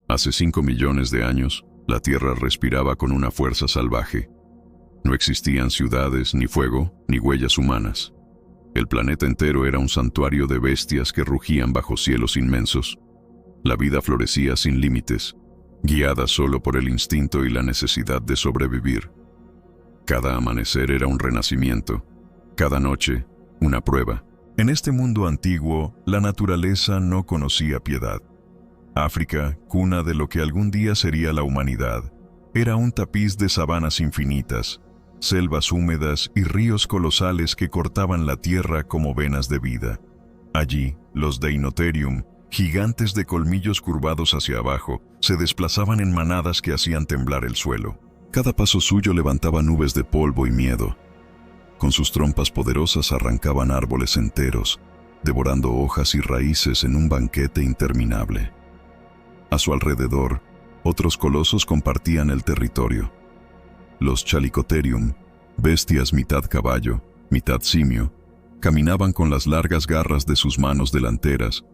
Hace 5 millones de años, la Tierra respiraba con una fuerza salvaje. No existían ciudades, ni fuego, ni huellas humanas. El planeta entero era un santuario de bestias que rugían bajo cielos inmensos. La vida florecía sin límites, guiada solo por el instinto y la necesidad de sobrevivir. Cada amanecer era un renacimiento, cada noche una prueba. En este mundo antiguo, la naturaleza no conocía piedad. África, cuna de lo que algún día sería la humanidad, era un tapiz de sabanas infinitas, selvas húmedas y ríos colosales que cortaban la tierra como venas de vida. Allí, los Deinotherium, gigantes de colmillos curvados hacia abajo, se desplazaban en manadas que hacían temblar el suelo. Cada paso suyo levantaba nubes de polvo y miedo. Con sus trompas poderosas arrancaban árboles enteros, devorando hojas y raíces en un banquete interminable. A su alrededor, otros colosos compartían el territorio. Los Chalicotherium, bestias mitad caballo, mitad simio, caminaban con las largas garras de sus manos delanteras,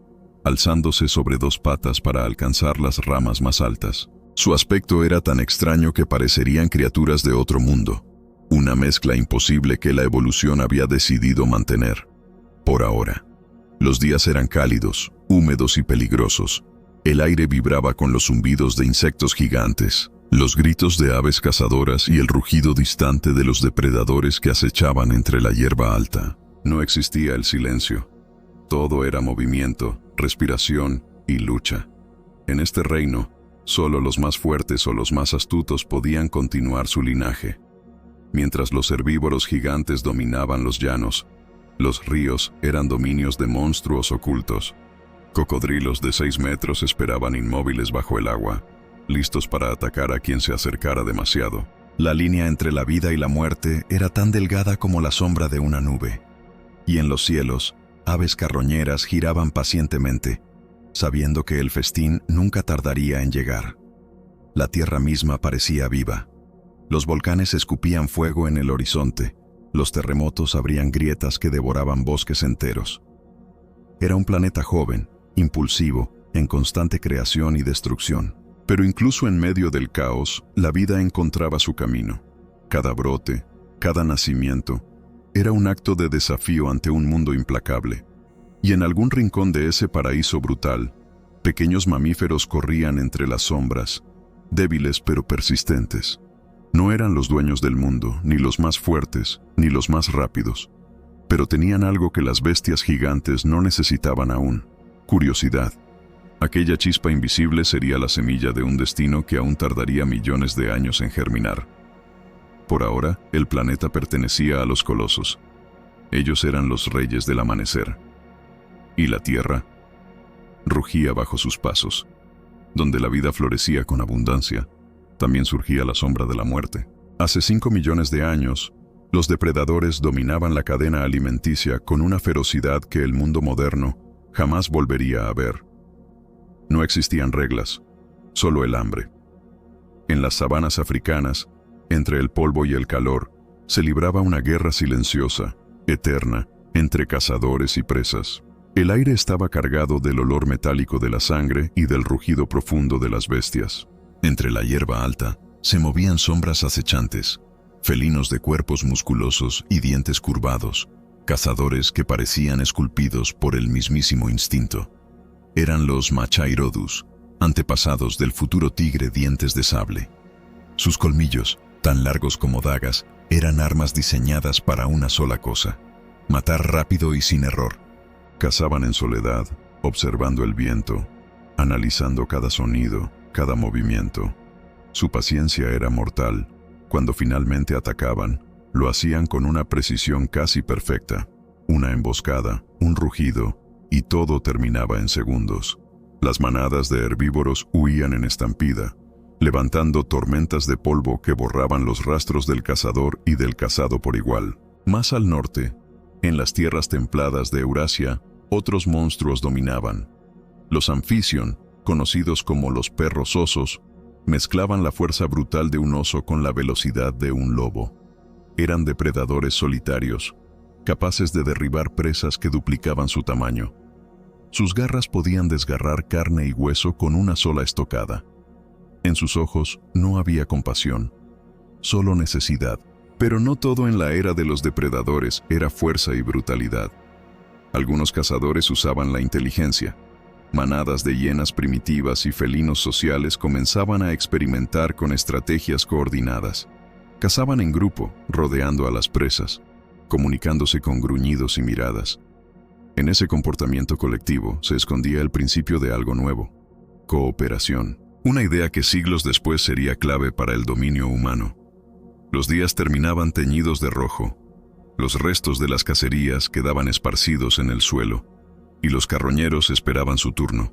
alzándose sobre 2 patas para alcanzar las ramas más altas. Su aspecto era tan extraño que parecerían criaturas de otro mundo, una mezcla imposible que la evolución había decidido mantener. Por ahora, los días eran cálidos, húmedos y peligrosos. El aire vibraba con los zumbidos de insectos gigantes, los gritos de aves cazadoras y el rugido distante de los depredadores que acechaban entre la hierba alta. No existía el silencio. Todo era movimiento, respiración y lucha. En este reino, solo los más fuertes o los más astutos podían continuar su linaje. Mientras los herbívoros gigantes dominaban los llanos, los ríos eran dominios de monstruos ocultos. Cocodrilos de 6 metros esperaban inmóviles bajo el agua, listos para atacar a quien se acercara demasiado. La línea entre la vida y la muerte era tan delgada como la sombra de una nube. Y en los cielos, aves carroñeras giraban pacientemente, sabiendo que el festín nunca tardaría en llegar. La tierra misma parecía viva. Los volcanes escupían fuego en el horizonte, los terremotos abrían grietas que devoraban bosques enteros. Era un planeta joven, impulsivo, en constante creación y destrucción. Pero incluso en medio del caos, la vida encontraba su camino. Cada brote, cada nacimiento, era un acto de desafío ante un mundo implacable. Y en algún rincón de ese paraíso brutal, pequeños mamíferos corrían entre las sombras, débiles pero persistentes. No eran los dueños del mundo, ni los más fuertes, ni los más rápidos, pero tenían algo que las bestias gigantes no necesitaban aún: curiosidad. Aquella chispa invisible sería la semilla de un destino que aún tardaría millones de años en germinar. Por ahora, el planeta pertenecía a los colosos. Ellos eran los reyes del amanecer. Y la tierra rugía bajo sus pasos. Donde la vida florecía con abundancia, también surgía la sombra de la muerte. Hace 5 millones de años, los depredadores dominaban la cadena alimenticia con una ferocidad que el mundo moderno jamás volvería a ver. No existían reglas, solo el hambre. En las sabanas africanas, entre el polvo y el calor, se libraba una guerra silenciosa, eterna, entre cazadores y presas. El aire estaba cargado del olor metálico de la sangre y del rugido profundo de las bestias. Entre la hierba alta, se movían sombras acechantes, felinos de cuerpos musculosos y dientes curvados, cazadores que parecían esculpidos por el mismísimo instinto. Eran los Machairodus, antepasados del futuro tigre dientes de sable. Sus colmillos, tan largos como dagas, eran armas diseñadas para una sola cosa: matar rápido y sin error. Cazaban en soledad, observando el viento, analizando cada sonido, cada movimiento. Su paciencia era mortal. Cuando finalmente atacaban, lo hacían con una precisión casi perfecta. Una emboscada, un rugido, y todo terminaba en segundos. Las manadas de herbívoros huían en estampida, levantando tormentas de polvo que borraban los rastros del cazador y del cazado por igual. Más al norte, en las tierras templadas de Eurasia, otros monstruos dominaban. Los Amphision, conocidos como los perros osos, mezclaban la fuerza brutal de un oso con la velocidad de un lobo. Eran depredadores solitarios, capaces de derribar presas que duplicaban su tamaño. Sus garras podían desgarrar carne y hueso con una sola estocada. En sus ojos no había compasión, solo necesidad. Pero no todo en la era de los depredadores era fuerza y brutalidad. Algunos cazadores usaban la inteligencia. Manadas de hienas primitivas y felinos sociales comenzaban a experimentar con estrategias coordinadas. Cazaban en grupo, rodeando a las presas, comunicándose con gruñidos y miradas. En ese comportamiento colectivo se escondía el principio de algo nuevo: cooperación. Una idea que siglos después sería clave para el dominio humano. Los días terminaban teñidos de rojo. Los restos de las cacerías quedaban esparcidos en el suelo, y los carroñeros esperaban su turno.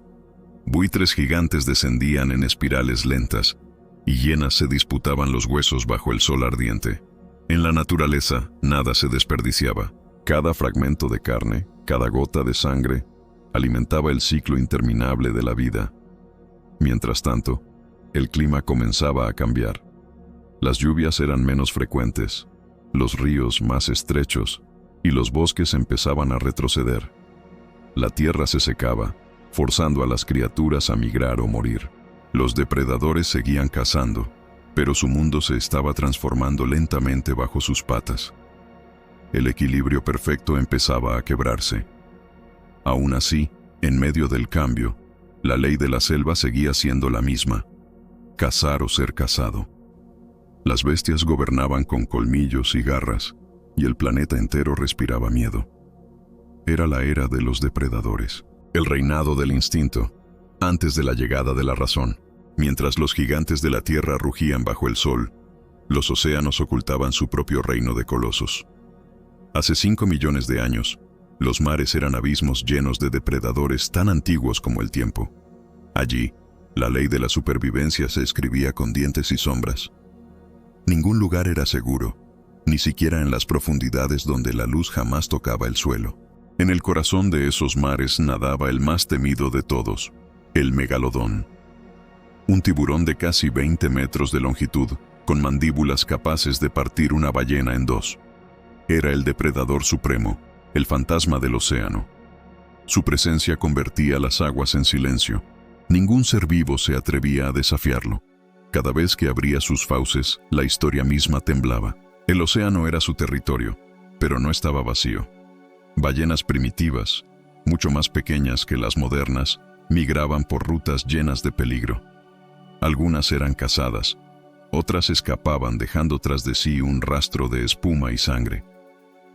Buitres gigantes descendían en espirales lentas, y hienas se disputaban los huesos bajo el sol ardiente. En la naturaleza, nada se desperdiciaba. Cada fragmento de carne, cada gota de sangre, alimentaba el ciclo interminable de la vida. Mientras tanto, el clima comenzaba a cambiar. Las lluvias eran menos frecuentes, los ríos más estrechos, y los bosques empezaban a retroceder. La tierra se secaba, forzando a las criaturas a migrar o morir. Los depredadores seguían cazando, pero su mundo se estaba transformando lentamente bajo sus patas. El equilibrio perfecto empezaba a quebrarse. Aún así, en medio del cambio, la ley de la selva seguía siendo la misma: cazar o ser cazado. Las bestias gobernaban con colmillos y garras, y el planeta entero respiraba miedo. Era la era de los depredadores, el reinado del instinto, antes de la llegada de la razón. Mientras los gigantes de la tierra rugían bajo el sol, los océanos ocultaban su propio reino de colosos. Hace 5 millones de años, los mares eran abismos llenos de depredadores tan antiguos como el tiempo. Allí, la ley de la supervivencia se escribía con dientes y sombras. Ningún lugar era seguro, ni siquiera en las profundidades donde la luz jamás tocaba el suelo. En el corazón de esos mares nadaba el más temido de todos, el megalodón. Un tiburón de casi 20 metros de longitud, con mandíbulas capaces de partir una ballena en dos. Era el depredador supremo, el fantasma del océano. Su presencia convertía las aguas en silencio. Ningún ser vivo se atrevía a desafiarlo. Cada vez que abría sus fauces, la historia misma temblaba. El océano era su territorio, pero no estaba vacío. Ballenas primitivas, mucho más pequeñas que las modernas, migraban por rutas llenas de peligro. Algunas eran cazadas, otras escapaban dejando tras de sí un rastro de espuma y sangre.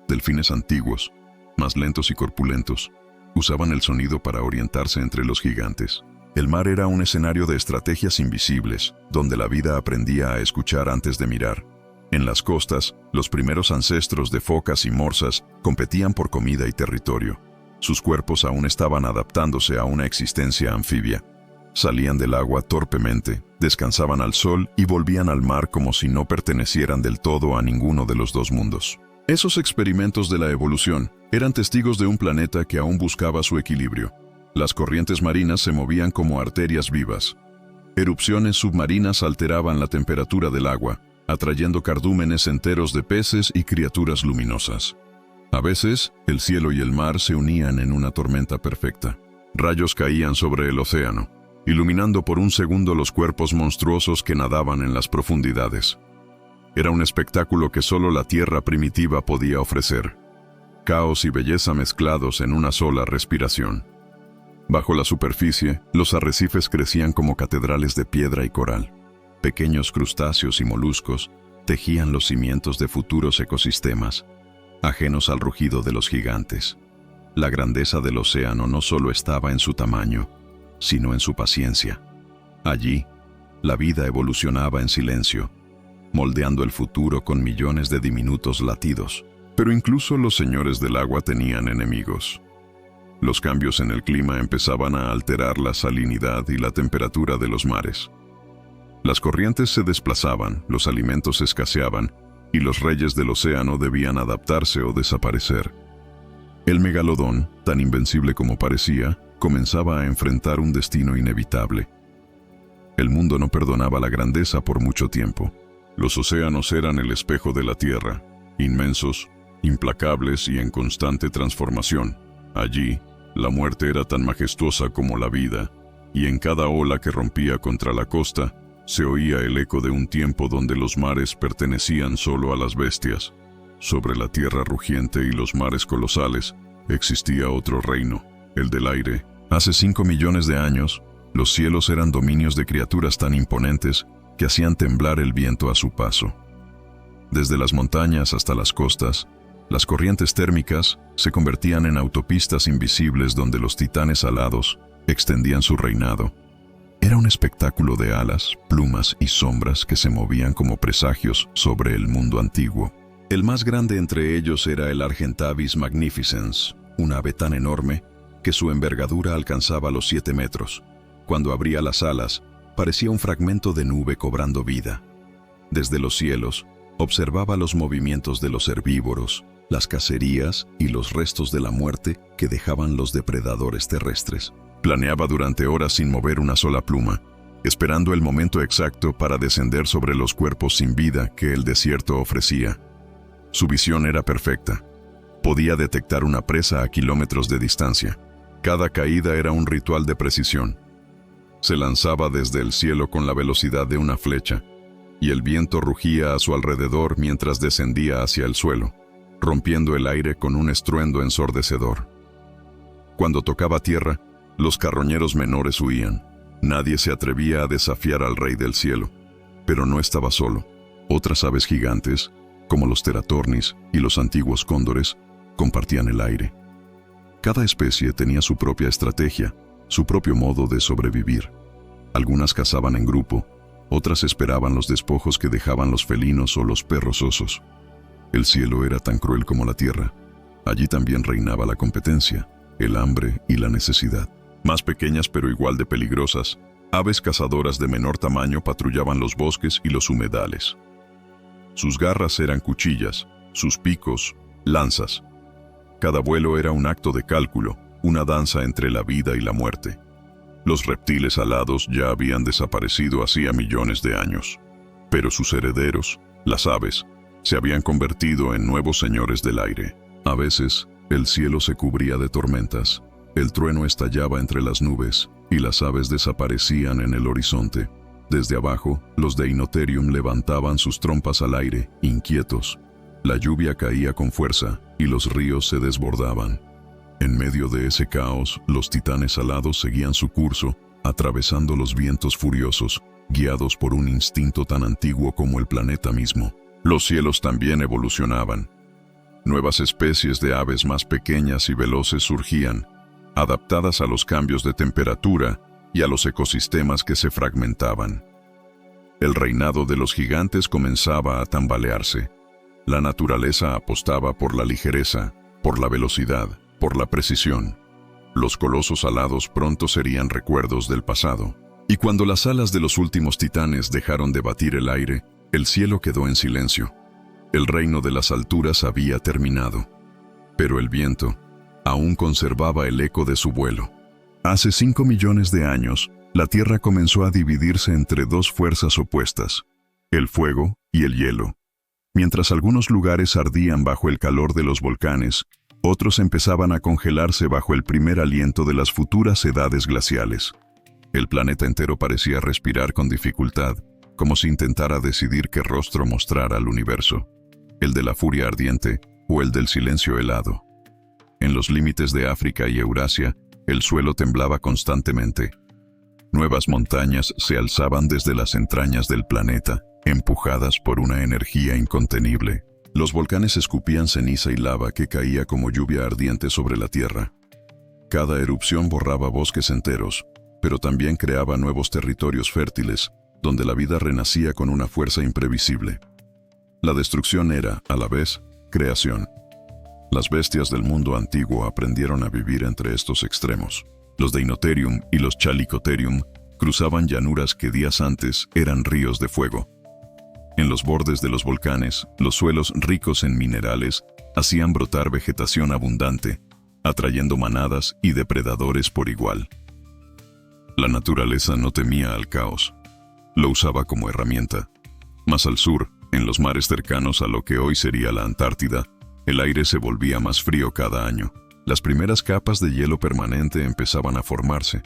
Delfines antiguos, más lentos y corpulentos, usaban el sonido para orientarse entre los gigantes. El mar era un escenario de estrategias invisibles, donde la vida aprendía a escuchar antes de mirar. En las costas, los primeros ancestros de focas y morsas competían por comida y territorio. Sus cuerpos aún estaban adaptándose a una existencia anfibia. Salían del agua torpemente, descansaban al sol y volvían al mar como si no pertenecieran del todo a ninguno de los dos mundos. Esos experimentos de la evolución eran testigos de un planeta que aún buscaba su equilibrio. Las corrientes marinas se movían como arterias vivas. Erupciones submarinas alteraban la temperatura del agua, atrayendo cardúmenes enteros de peces y criaturas luminosas. A veces, el cielo y el mar se unían en una tormenta perfecta. Rayos caían sobre el océano, iluminando por un segundo los cuerpos monstruosos que nadaban en las profundidades. Era un espectáculo que solo la tierra primitiva podía ofrecer. Caos y belleza mezclados en una sola respiración. Bajo la superficie, los arrecifes crecían como catedrales de piedra y coral. Pequeños crustáceos y moluscos tejían los cimientos de futuros ecosistemas, ajenos al rugido de los gigantes. La grandeza del océano no solo estaba en su tamaño, sino en su paciencia. Allí, la vida evolucionaba en silencio, moldeando el futuro con millones de diminutos latidos. Pero incluso los señores del agua tenían enemigos. Los cambios en el clima empezaban a alterar la salinidad y la temperatura de los mares. Las corrientes se desplazaban, los alimentos escaseaban, y los reyes del océano debían adaptarse o desaparecer. El megalodón, tan invencible como parecía, comenzaba a enfrentar un destino inevitable. El mundo no perdonaba la grandeza por mucho tiempo. Los océanos eran el espejo de la tierra, inmensos, implacables y en constante transformación. Allí, La muerte era tan majestuosa como la vida, y en cada ola que rompía contra la costa, se oía el eco de un tiempo donde los mares pertenecían solo a las bestias. Sobre la tierra rugiente y los mares colosales, existía otro reino, el del aire. Hace 5 millones de años, los cielos eran dominios de criaturas tan imponentes que hacían temblar el viento a su paso. Desde las montañas hasta las costas, las corrientes térmicas se convertían en autopistas invisibles donde los titanes alados extendían su reinado. Era un espectáculo de alas, plumas y sombras que se movían como presagios sobre el mundo antiguo. El más grande entre ellos era el Argentavis magnificens, un ave tan enorme que su envergadura alcanzaba los 7 metros. Cuando abría las alas, parecía un fragmento de nube cobrando vida. Desde los cielos, observaba los movimientos de los herbívoros, las cacerías y los restos de la muerte que dejaban los depredadores terrestres. Planeaba durante horas sin mover una sola pluma, esperando el momento exacto para descender sobre los cuerpos sin vida que el desierto ofrecía. Su visión era perfecta. Podía detectar una presa a kilómetros de distancia. Cada caída era un ritual de precisión. Se lanzaba desde el cielo con la velocidad de una flecha, y el viento rugía a su alrededor mientras descendía hacia el suelo, rompiendo el aire con un estruendo ensordecedor. Cuando tocaba tierra, los carroñeros menores huían. Nadie se atrevía a desafiar al rey del cielo, pero no estaba solo. Otras aves gigantes, como los teratornis y los antiguos cóndores, compartían el aire. Cada especie tenía su propia estrategia, su propio modo de sobrevivir. Algunas cazaban en grupo, otras esperaban los despojos que dejaban los felinos o los perros osos. El cielo era tan cruel como la tierra. Allí también reinaba la competencia, el hambre y la necesidad. Más pequeñas pero igual de peligrosas, aves cazadoras de menor tamaño patrullaban los bosques y los humedales. Sus garras eran cuchillas, sus picos, lanzas. Cada vuelo era un acto de cálculo, una danza entre la vida y la muerte. Los reptiles alados ya habían desaparecido hacía millones de años, pero sus herederos, las aves, se habían convertido en nuevos señores del aire. A veces, el cielo se cubría de tormentas, el trueno estallaba entre las nubes y las aves desaparecían en el horizonte. Desde abajo, los Deinotherium levantaban sus trompas al aire, inquietos. La lluvia caía con fuerza y los ríos se desbordaban. En medio de ese caos, los titanes alados seguían su curso, atravesando los vientos furiosos, guiados por un instinto tan antiguo como el planeta mismo. Los cielos también evolucionaban. Nuevas especies de aves más pequeñas y veloces surgían, adaptadas a los cambios de temperatura y a los ecosistemas que se fragmentaban. El reinado de los gigantes comenzaba a tambalearse. La naturaleza apostaba por la ligereza, por la velocidad, por la precisión. Los colosos alados pronto serían recuerdos del pasado. Y cuando las alas de los últimos titanes dejaron de batir el aire, el cielo quedó en silencio. El reino de las alturas había terminado. Pero el viento aún conservaba el eco de su vuelo. Hace 5 millones de años, la Tierra comenzó a dividirse entre dos fuerzas opuestas, el fuego y el hielo. Mientras algunos lugares ardían bajo el calor de los volcanes, otros empezaban a congelarse bajo el primer aliento de las futuras edades glaciales. El planeta entero parecía respirar con dificultad, como si intentara decidir qué rostro mostrar al universo, el de la furia ardiente o el del silencio helado. En los límites de África y Eurasia, el suelo temblaba constantemente. Nuevas montañas se alzaban desde las entrañas del planeta, empujadas por una energía incontenible. Los volcanes escupían ceniza y lava que caía como lluvia ardiente sobre la tierra. Cada erupción borraba bosques enteros, pero también creaba nuevos territorios fértiles, donde la vida renacía con una fuerza imprevisible. La destrucción era, a la vez, creación. Las bestias del mundo antiguo aprendieron a vivir entre estos extremos. Los Deinotherium y los Chalicotherium cruzaban llanuras que días antes eran ríos de fuego. En los bordes de los volcanes, los suelos ricos en minerales hacían brotar vegetación abundante, atrayendo manadas y depredadores por igual. La naturaleza no temía al caos. Lo usaba como herramienta. Más al sur, en los mares cercanos a lo que hoy sería la Antártida, el aire se volvía más frío cada año. Las primeras capas de hielo permanente empezaban a formarse,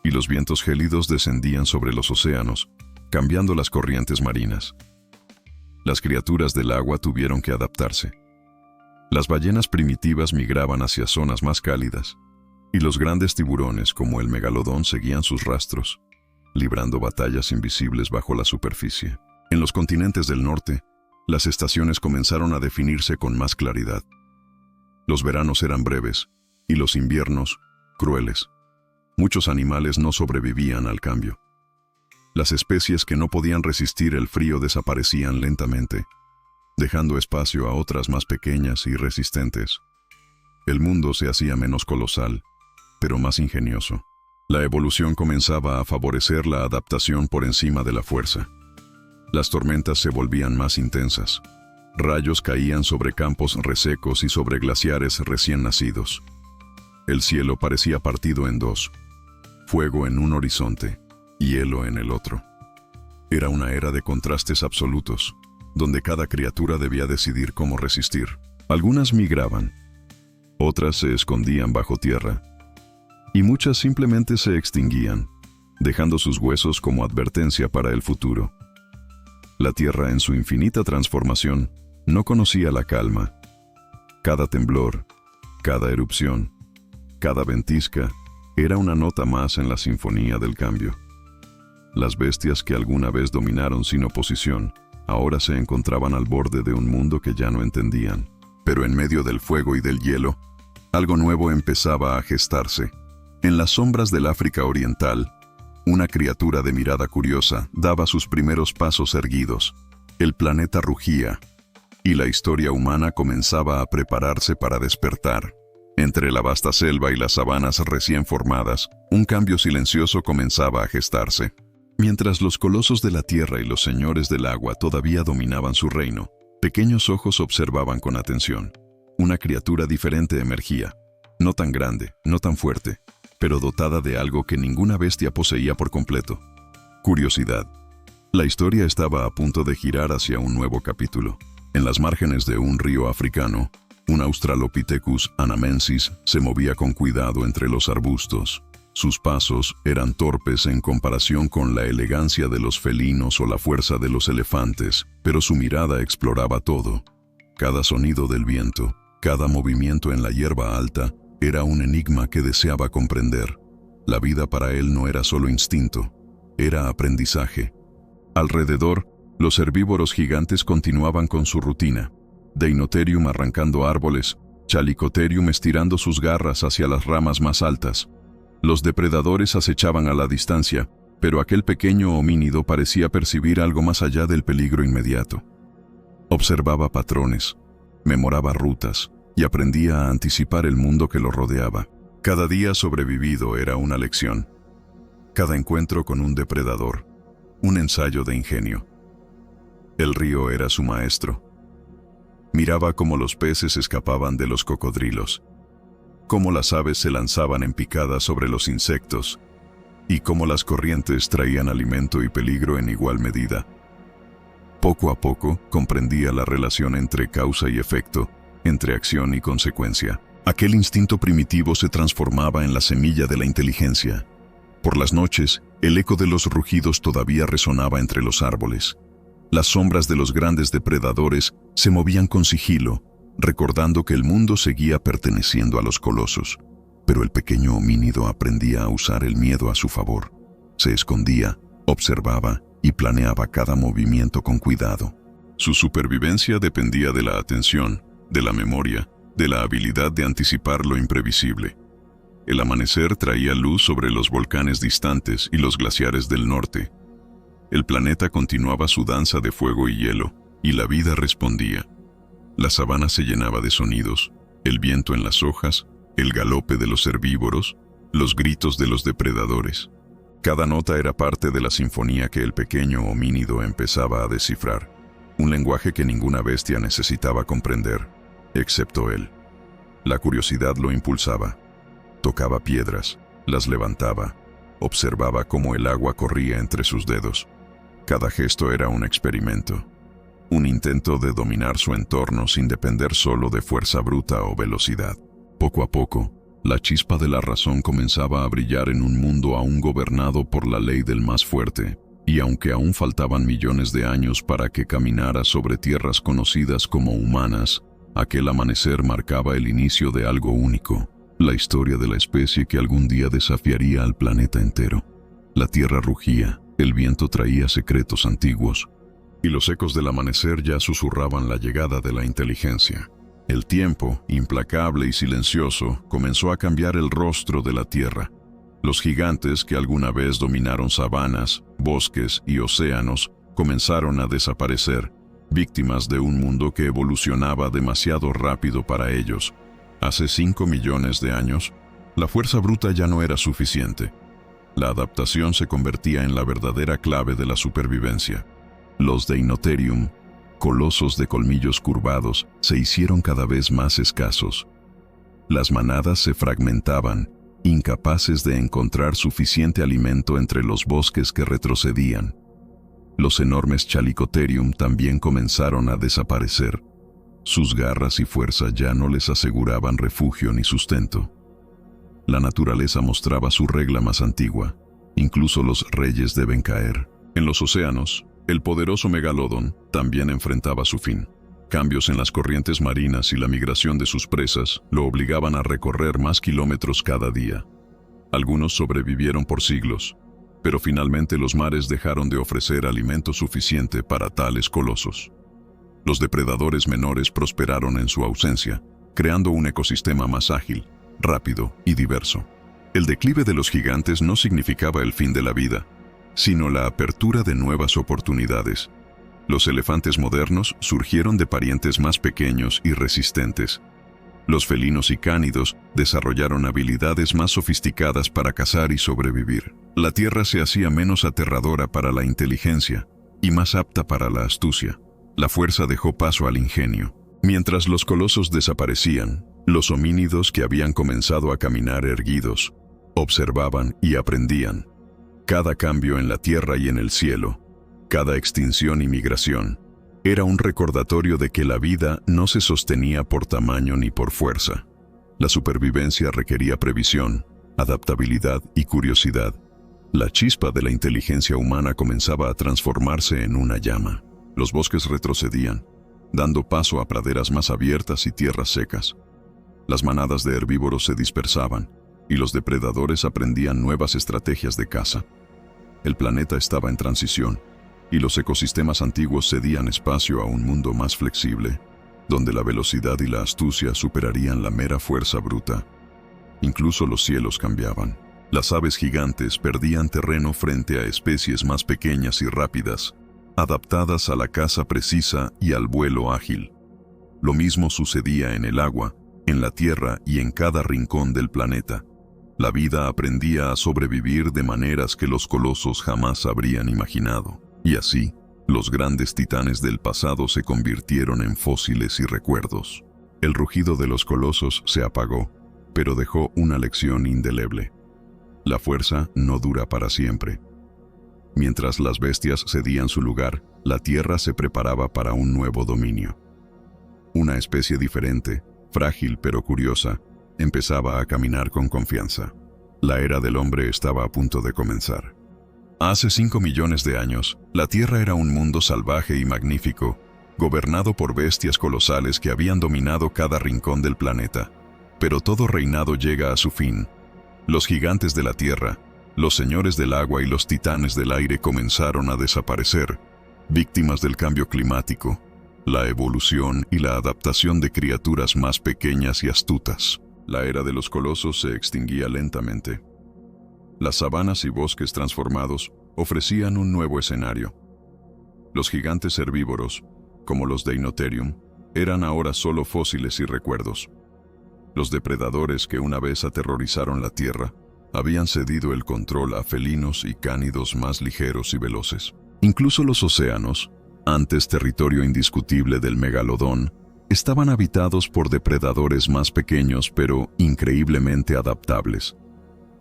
y los vientos gélidos descendían sobre los océanos, cambiando las corrientes marinas. Las criaturas del agua tuvieron que adaptarse. Las ballenas primitivas migraban hacia zonas más cálidas, y los grandes tiburones como el megalodón seguían sus rastros, librando batallas invisibles bajo la superficie. En los continentes del norte, las estaciones comenzaron a definirse con más claridad. Los veranos eran breves, y los inviernos, crueles. Muchos animales no sobrevivían al cambio. Las especies que no podían resistir el frío desaparecían lentamente, dejando espacio a otras más pequeñas y resistentes. El mundo se hacía menos colosal, pero más ingenioso. La evolución comenzaba a favorecer la adaptación por encima de la fuerza. Las tormentas se volvían más intensas. Rayos caían sobre campos resecos y sobre glaciares recién nacidos. El cielo parecía partido en dos, fuego en un horizonte, hielo en el otro. Era una era de contrastes absolutos, donde cada criatura debía decidir cómo resistir. Algunas migraban, otras se escondían bajo tierra, y muchas simplemente se extinguían, dejando sus huesos como advertencia para el futuro. La tierra en su infinita transformación no conocía la calma. Cada temblor, cada erupción, cada ventisca era una nota más en la sinfonía del cambio. Las bestias que alguna vez dominaron sin oposición, ahora se encontraban al borde de un mundo que ya no entendían. Pero en medio del fuego y del hielo, algo nuevo empezaba a gestarse. En las sombras del África Oriental, una criatura de mirada curiosa daba sus primeros pasos erguidos. El planeta rugía, y la historia humana comenzaba a prepararse para despertar. Entre la vasta selva y las sabanas recién formadas, un cambio silencioso comenzaba a gestarse. Mientras los colosos de la tierra y los señores del agua todavía dominaban su reino, pequeños ojos observaban con atención. Una criatura diferente emergía, no tan grande, no tan fuerte, pero dotada de algo que ninguna bestia poseía por completo: curiosidad. La historia estaba a punto de girar hacia un nuevo capítulo. En las márgenes de un río africano, un Australopithecus anamensis se movía con cuidado entre los arbustos. Sus pasos eran torpes en comparación con la elegancia de los felinos o la fuerza de los elefantes, pero su mirada exploraba todo. Cada sonido del viento, cada movimiento en la hierba alta, era un enigma que deseaba comprender. La vida para él no era solo instinto, era aprendizaje. Alrededor, los herbívoros gigantes continuaban con su rutina. Deinotherium arrancando árboles, Chalicotherium estirando sus garras hacia las ramas más altas. Los depredadores acechaban a la distancia, pero aquel pequeño homínido parecía percibir algo más allá del peligro inmediato. Observaba patrones, memoraba rutas y aprendía a anticipar el mundo que lo rodeaba. Cada día sobrevivido era una lección. Cada encuentro con un depredador, un ensayo de ingenio. El río era su maestro. Miraba cómo los peces escapaban de los cocodrilos, cómo las aves se lanzaban en picada sobre los insectos, y cómo las corrientes traían alimento y peligro en igual medida. Poco a poco comprendía la relación entre causa y efecto, entre acción y consecuencia. Aquel instinto primitivo se transformaba en la semilla de la inteligencia. Por las noches, el eco de los rugidos todavía resonaba entre los árboles. Las sombras de los grandes depredadores se movían con sigilo, recordando que el mundo seguía perteneciendo a los colosos. Pero el pequeño homínido aprendía a usar el miedo a su favor. Se escondía, observaba y planeaba cada movimiento con cuidado. Su supervivencia dependía de la atención, de la memoria, de la habilidad de anticipar lo imprevisible. El amanecer traía luz sobre los volcanes distantes y los glaciares del norte. El planeta continuaba su danza de fuego y hielo, y la vida respondía. La sabana se llenaba de sonidos, el viento en las hojas, el galope de los herbívoros, los gritos de los depredadores. Cada nota era parte de la sinfonía que el pequeño homínido empezaba a descifrar, un lenguaje que ninguna bestia necesitaba comprender, excepto él. La curiosidad lo impulsaba. Tocaba piedras, las levantaba, observaba cómo el agua corría entre sus dedos. Cada gesto era un experimento, un intento de dominar su entorno sin depender solo de fuerza bruta o velocidad. Poco a poco, la chispa de la razón comenzaba a brillar en un mundo aún gobernado por la ley del más fuerte, y aunque aún faltaban millones de años para que caminara sobre tierras conocidas como humanas, aquel amanecer marcaba el inicio de algo único, la historia de la especie que algún día desafiaría al planeta entero. La tierra rugía, el viento traía secretos antiguos, y los ecos del amanecer ya susurraban la llegada de la inteligencia. El tiempo, implacable y silencioso, comenzó a cambiar el rostro de la tierra. Los gigantes que alguna vez dominaron sabanas, bosques y océanos comenzaron a desaparecer, víctimas de un mundo que evolucionaba demasiado rápido para ellos. Hace 5 millones de años, la fuerza bruta ya no era suficiente. La adaptación se convertía en la verdadera clave de la supervivencia. Los Deinotherium, colosos de colmillos curvados, se hicieron cada vez más escasos. Las manadas se fragmentaban, incapaces de encontrar suficiente alimento entre los bosques que retrocedían. Los enormes Chalicotherium también comenzaron a desaparecer. Sus garras y fuerza ya no les aseguraban refugio ni sustento. La naturaleza mostraba su regla más antigua: incluso los reyes deben caer. En los océanos, el poderoso Megalodon también enfrentaba su fin. Cambios en las corrientes marinas y la migración de sus presas lo obligaban a recorrer más kilómetros cada día. Algunos sobrevivieron por siglos, pero finalmente los mares dejaron de ofrecer alimento suficiente para tales colosos. Los depredadores menores prosperaron en su ausencia, creando un ecosistema más ágil, rápido y diverso. El declive de los gigantes no significaba el fin de la vida, sino la apertura de nuevas oportunidades. Los elefantes modernos surgieron de parientes más pequeños y resistentes. Los felinos y cánidos desarrollaron habilidades más sofisticadas para cazar y sobrevivir. La tierra se hacía menos aterradora para la inteligencia y más apta para la astucia. La fuerza dejó paso al ingenio. Mientras los colosos desaparecían, los homínidos que habían comenzado a caminar erguidos observaban y aprendían. Cada cambio en la tierra y en el cielo, cada extinción y migración, era un recordatorio de que la vida no se sostenía por tamaño ni por fuerza. La supervivencia requería previsión, adaptabilidad y curiosidad. La chispa de la inteligencia humana comenzaba a transformarse en una llama. Los bosques retrocedían, dando paso a praderas más abiertas y tierras secas. Las manadas de herbívoros se dispersaban, y los depredadores aprendían nuevas estrategias de caza. El planeta estaba en transición, y los ecosistemas antiguos cedían espacio a un mundo más flexible, donde la velocidad y la astucia superarían la mera fuerza bruta. Incluso los cielos cambiaban. Las aves gigantes perdían terreno frente a especies más pequeñas y rápidas, adaptadas a la caza precisa y al vuelo ágil. Lo mismo sucedía en el agua, en la tierra y en cada rincón del planeta. La vida aprendía a sobrevivir de maneras que los colosos jamás habrían imaginado. Y así, los grandes titanes del pasado se convirtieron en fósiles y recuerdos. El rugido de los colosos se apagó, pero dejó una lección indeleble. La fuerza no dura para siempre. Mientras las bestias cedían su lugar, la tierra se preparaba para un nuevo dominio. Una especie diferente, frágil pero curiosa, empezaba a caminar con confianza. La era del hombre estaba a punto de comenzar. Hace 5 millones de años, la Tierra era un mundo salvaje y magnífico, gobernado por bestias colosales que habían dominado cada rincón del planeta. Pero todo reinado llega a su fin. Los gigantes de la Tierra, los señores del agua y los titanes del aire comenzaron a desaparecer, víctimas del cambio climático, la evolución y la adaptación de criaturas más pequeñas y astutas. La era de los colosos se extinguía lentamente. Las sabanas y bosques transformados ofrecían un nuevo escenario. Los gigantes herbívoros, como los Deinotherium, eran ahora solo fósiles y recuerdos. Los depredadores que una vez aterrorizaron la Tierra habían cedido el control a felinos y cánidos más ligeros y veloces. Incluso los océanos, antes territorio indiscutible del megalodón, estaban habitados por depredadores más pequeños pero increíblemente adaptables.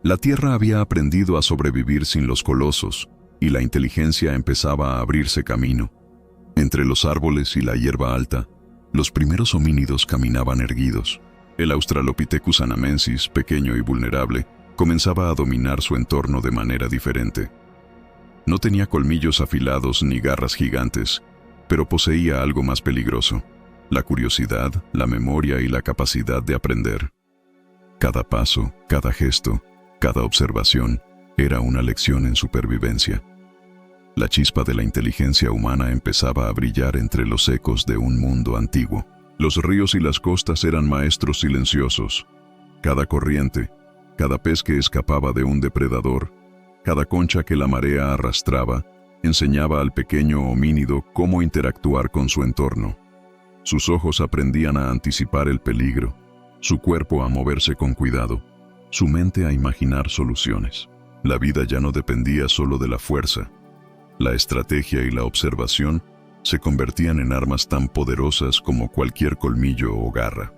La Tierra había aprendido a sobrevivir sin los colosos, y la inteligencia empezaba a abrirse camino. Entre los árboles y la hierba alta, los primeros homínidos caminaban erguidos. El Australopithecus anamensis, pequeño y vulnerable, comenzaba a dominar su entorno de manera diferente. No tenía colmillos afilados ni garras gigantes, pero poseía algo más peligroso: la curiosidad, la memoria y la capacidad de aprender. Cada paso, cada gesto, cada observación era una lección en supervivencia. La chispa de la inteligencia humana empezaba a brillar entre los ecos de un mundo antiguo. Los ríos y las costas eran maestros silenciosos. Cada corriente, cada pez que escapaba de un depredador, cada concha que la marea arrastraba, enseñaba al pequeño homínido cómo interactuar con su entorno. Sus ojos aprendían a anticipar el peligro, su cuerpo a moverse con cuidado, su mente a imaginar soluciones. La vida ya no dependía solo de la fuerza. La estrategia y la observación se convertían en armas tan poderosas como cualquier colmillo o garra.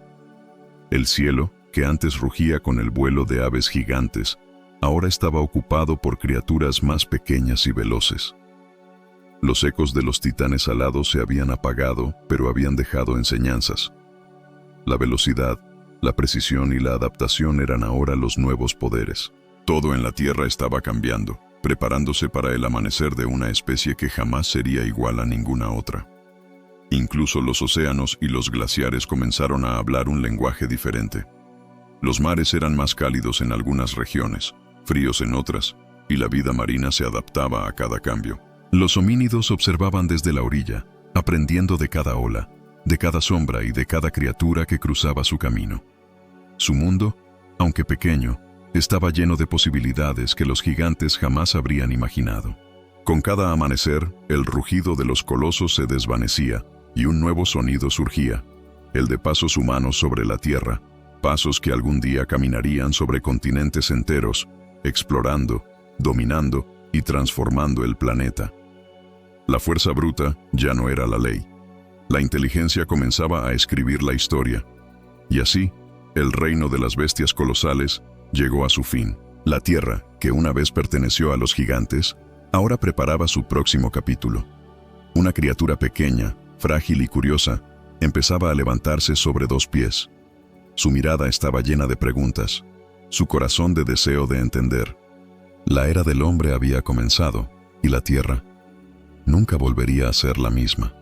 El cielo, que antes rugía con el vuelo de aves gigantes, ahora estaba ocupado por criaturas más pequeñas y veloces. Los ecos de los titanes alados se habían apagado, pero habían dejado enseñanzas. La velocidad, la precisión y la adaptación eran ahora los nuevos poderes. Todo en la Tierra estaba cambiando, preparándose para el amanecer de una especie que jamás sería igual a ninguna otra. Incluso los océanos y los glaciares comenzaron a hablar un lenguaje diferente. Los mares eran más cálidos en algunas regiones, fríos en otras, y la vida marina se adaptaba a cada cambio. Los homínidos observaban desde la orilla, aprendiendo de cada ola, de cada sombra y de cada criatura que cruzaba su camino. Su mundo, aunque pequeño, estaba lleno de posibilidades que los gigantes jamás habrían imaginado. Con cada amanecer, el rugido de los colosos se desvanecía y un nuevo sonido surgía, el de pasos humanos sobre la tierra, pasos que algún día caminarían sobre continentes enteros, explorando, dominando y transformando el planeta. La fuerza bruta ya no era la ley. La inteligencia comenzaba a escribir la historia. Y así, el reino de las bestias colosales llegó a su fin. La Tierra, que una vez perteneció a los gigantes, ahora preparaba su próximo capítulo. Una criatura pequeña, frágil y curiosa, empezaba a levantarse sobre dos pies. Su mirada estaba llena de preguntas, su corazón de deseo de entender. La era del hombre había comenzado, y la Tierra nunca volvería a ser la misma.